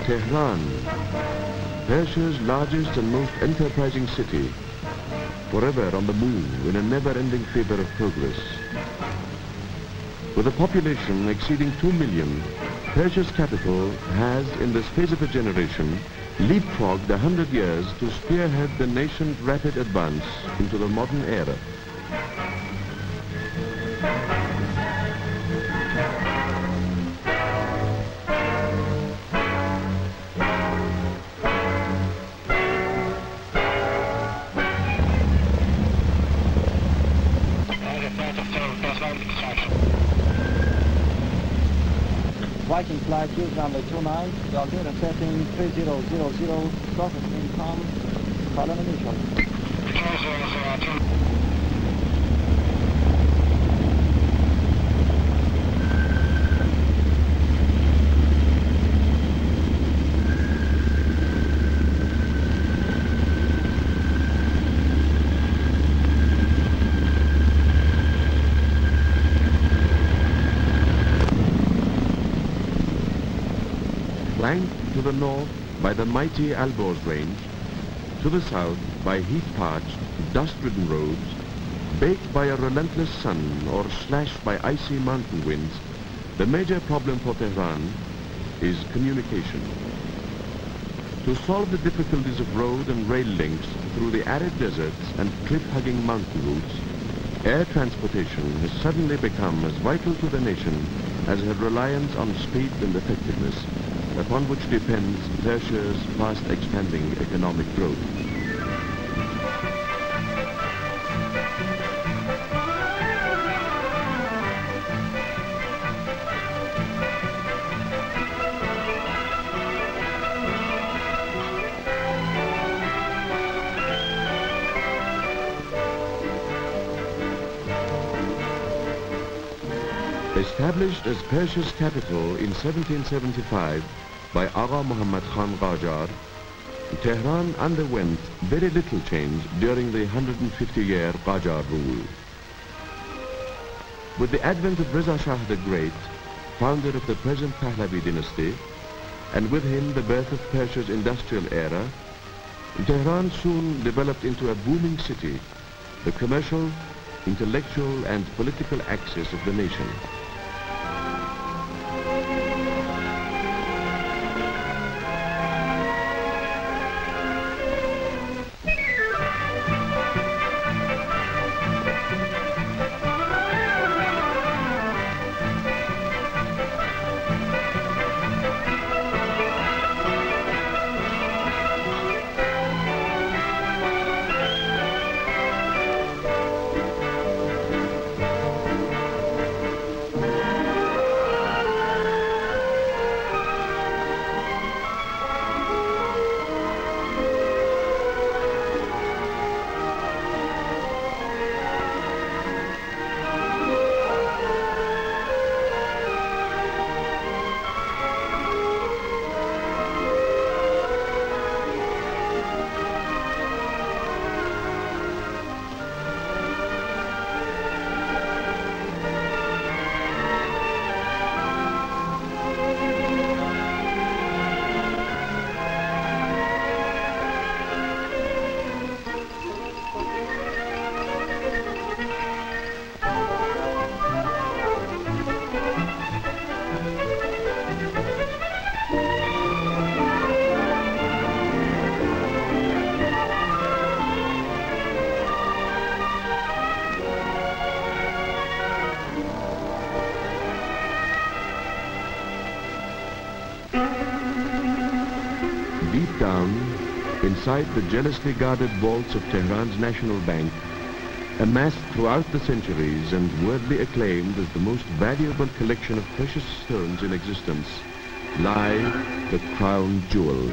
Tehran, Persia's largest and most enterprising city, forever on the move in a never-ending fever of progress. With a population exceeding 2 million, Persia's capital has, in the space of a generation, leapfrogged 100 years to spearhead the nation's rapid advance into the modern era. Viking flight, use runway 29, the alternate setting 3000, process income, column initial. Flanked to the north by the mighty Alborz Range, to the south by heat-parched, dust-ridden roads, baked by a relentless sun or slashed by icy mountain winds, the major problem for Tehran is communication. To solve the difficulties of road and rail links through the arid deserts and cliff-hugging mountain routes, air transportation has suddenly become as vital to the nation as her reliance on speed and effectiveness, upon which depends Persia's fast expanding economic growth. Established as Persia's capital in 1775 by Agha Muhammad Khan Qaajar, Tehran underwent very little change during the 150-year Qaajar rule. With the advent of Reza Shah the Great, founder of the present Pahlavi dynasty, and with him the birth of Persia's industrial era, Tehran soon developed into a booming city, the commercial, intellectual, and political axis of the nation. Deep down, inside the jealously guarded vaults of Tehran's National Bank, amassed throughout the centuries and worldly acclaimed as the most valuable collection of precious stones in existence, lie the crown jewels.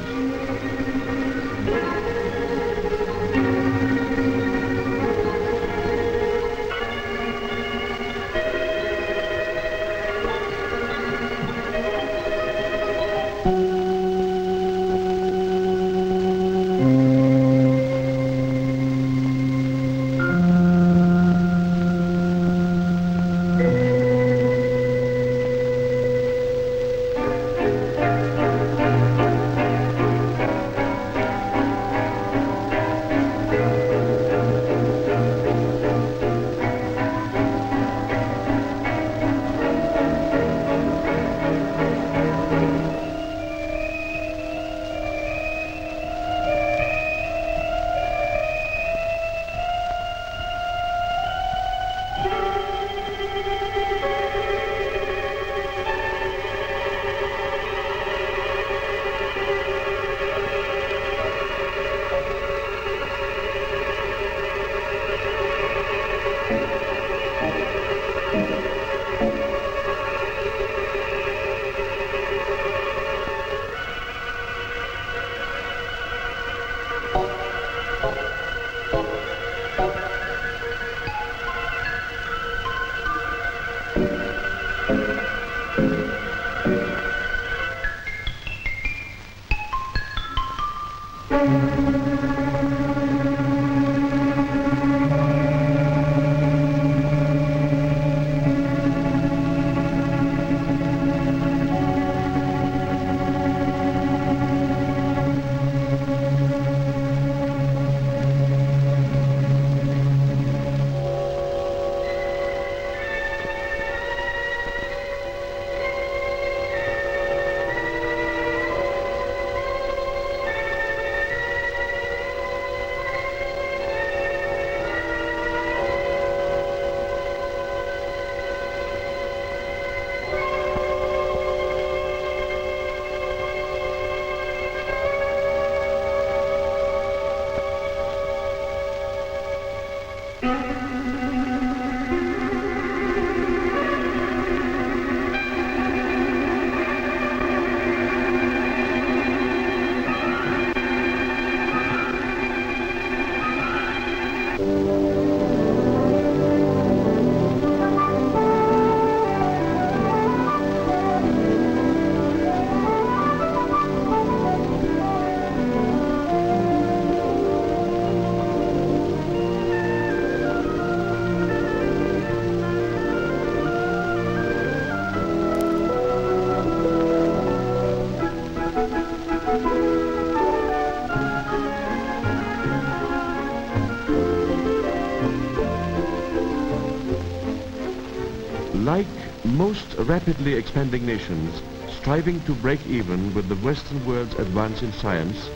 Like most rapidly expanding nations striving to break even with the Western world's advance in science,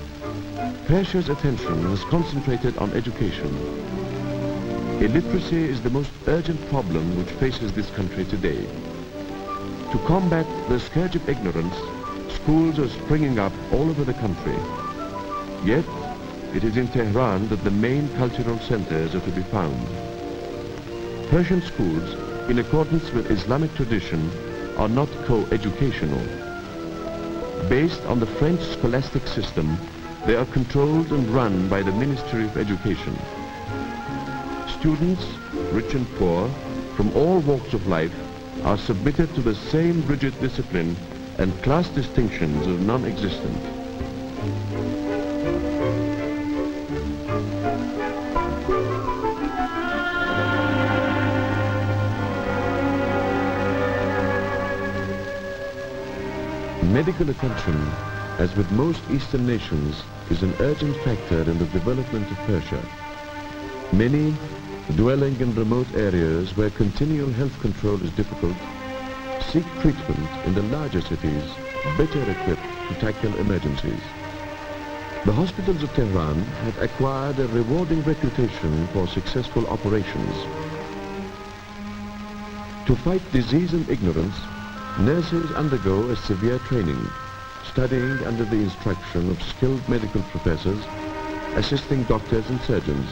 Persia's attention is concentrated on education. Illiteracy is the most urgent problem which faces this country today. To combat the scourge of ignorance, schools are springing up all over the country. Yet, it is in Tehran that the main cultural centers are to be found. Persian schools, in accordance with Islamic tradition, are not co-educational. Based on the French scholastic system, they are controlled and run by the Ministry of Education. Students, rich and poor, from all walks of life, are submitted to the same rigid discipline, and class distinctions are non-existent. Medical attention, as with most Eastern nations, is an urgent factor in the development of Persia. Many, dwelling in remote areas where continual health control is difficult, seek treatment in the larger cities, better equipped to tackle emergencies. The hospitals of Tehran have acquired a rewarding reputation for successful operations. To fight disease and ignorance, nurses undergo a severe training, studying under the instruction of skilled medical professors, assisting doctors and surgeons,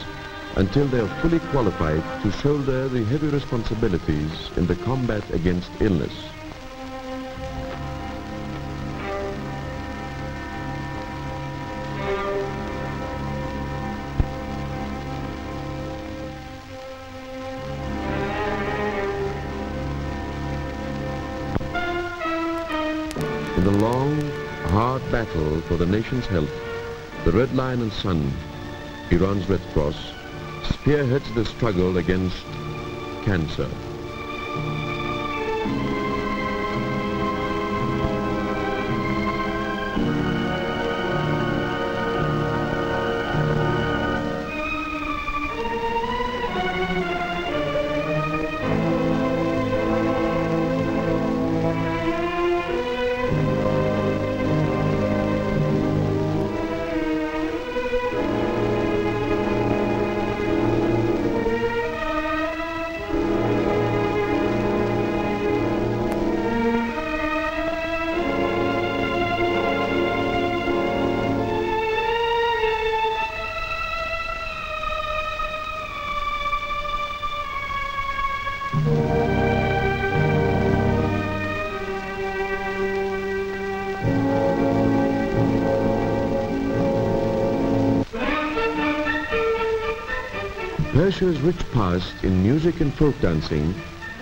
until they are fully qualified to shoulder the heavy responsibilities in the combat against illness. In the long, hard battle for the nation's health, the Red Lion and Sun, Iran's Red Cross, spearheads the struggle against cancer. Persia's rich past in music and folk dancing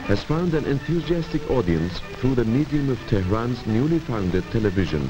has found an enthusiastic audience through the medium of Tehran's newly founded television.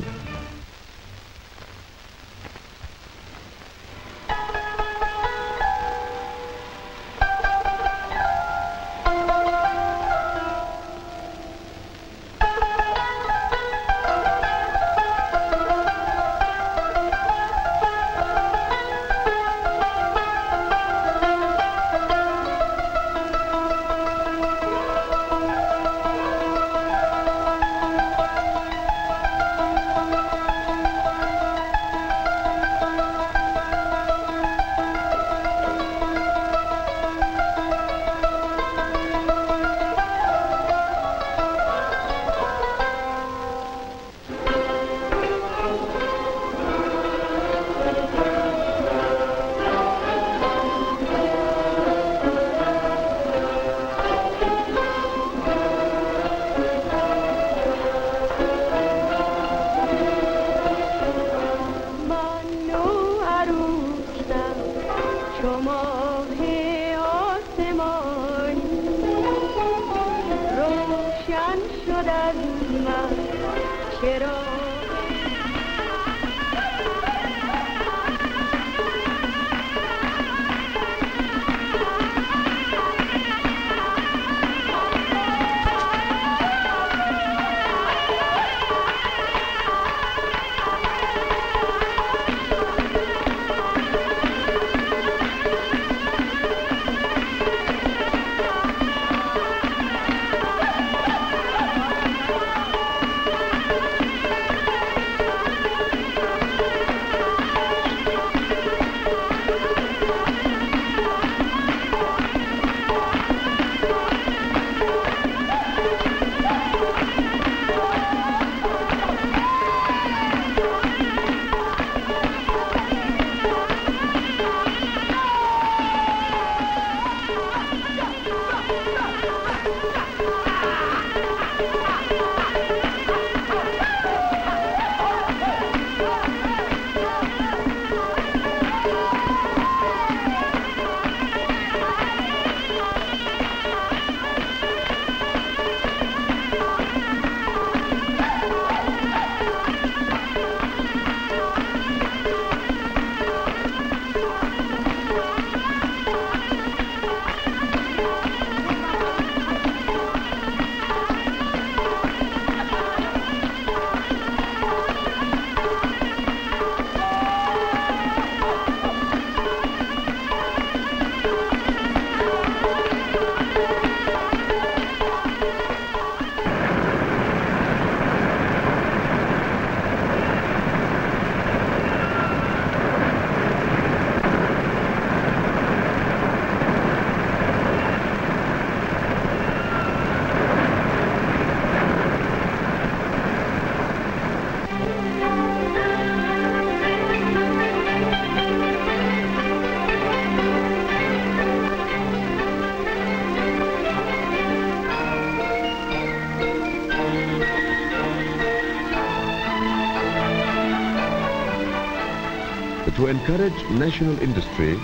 To encourage national industry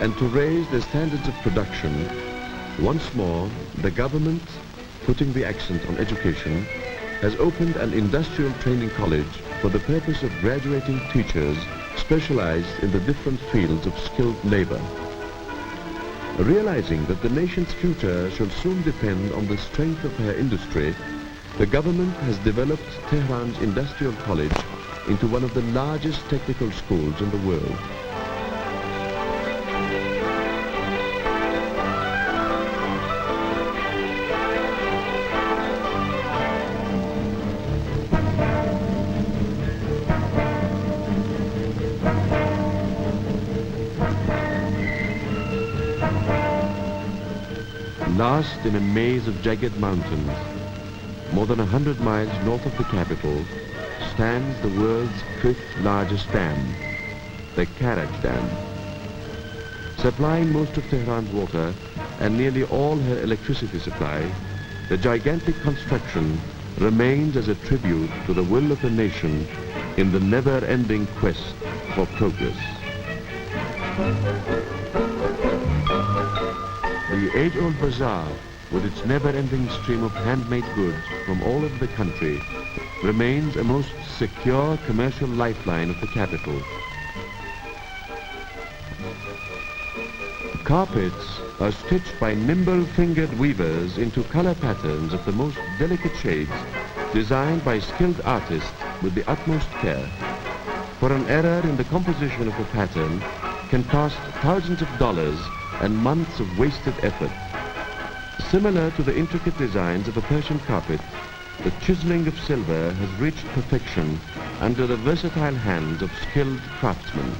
and to raise the standards of production, once more the government, putting the accent on education, has opened an industrial training college for the purpose of graduating teachers specialized in the different fields of skilled labor. Realizing that the nation's future shall soon depend on the strength of her industry, the government has developed Tehran's Industrial College into one of the largest technical schools in the world. Lost in a maze of jagged mountains, more than 100 miles north of the capital, stands the world's fifth largest dam, the Karaj Dam. Supplying most of Tehran's water and nearly all her electricity supply, the gigantic construction remains as a tribute to the will of the nation in the never-ending quest for progress. The age-old bazaar, with its never-ending stream of handmade goods from all over the country, remains a most secure commercial lifeline of the capital. Carpets are stitched by nimble-fingered weavers into color patterns of the most delicate shades, designed by skilled artists with the utmost care. For an error in the composition of a pattern can cost thousands of dollars and months of wasted effort. Similar to the intricate designs of a Persian carpet, the chiseling of silver has reached perfection under the versatile hands of skilled craftsmen.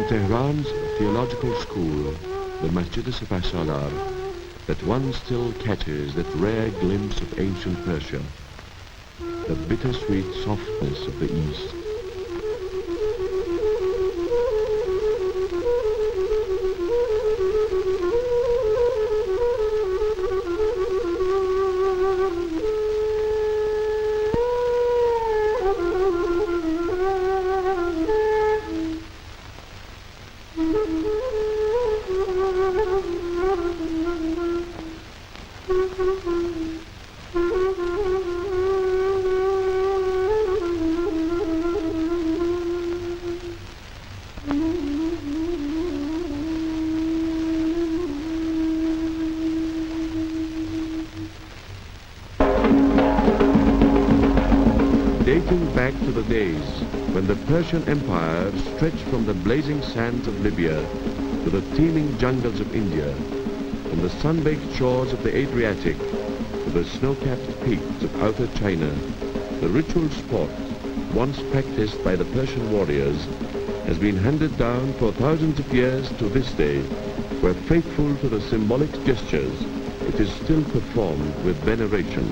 Tehran's theological school, the Masjid-e-Sepah Salar, that one still catches that rare glimpse of ancient Persia, the bittersweet softness of the East. Dating back to the days when the Persian Empire stretched from the blazing sands of Libya to the teeming jungles of India, from the sun-baked shores of the Adriatic to the snow-capped peaks of outer China, the ritual sport, once practiced by the Persian warriors, has been handed down for thousands of years to this day, where faithful to the symbolic gestures, it is still performed with veneration.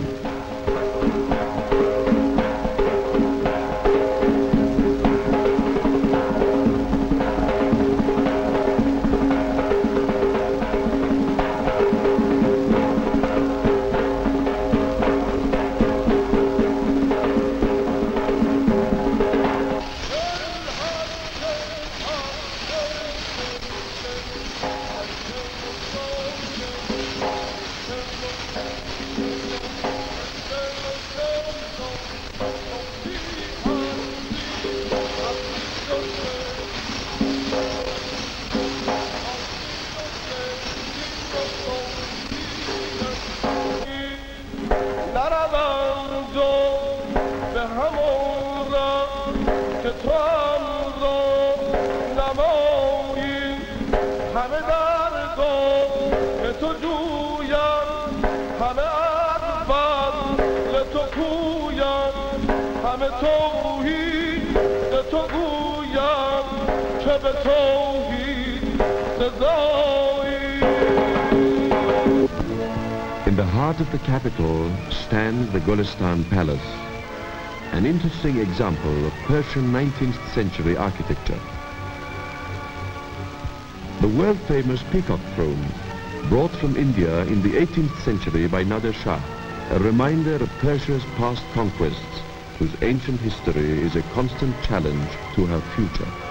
همه در گاه تو جویم، همه از فضل تو پویم. همه توحید تو گویم که به توحید سزایی. In the heart of the capital stands the Golestan Palace, an interesting example of Persian 19th century architecture. The world-famous peacock throne, brought from India in the 18th century by Nader Shah, a reminder of Persia's past conquests, whose ancient history is a constant challenge to her future.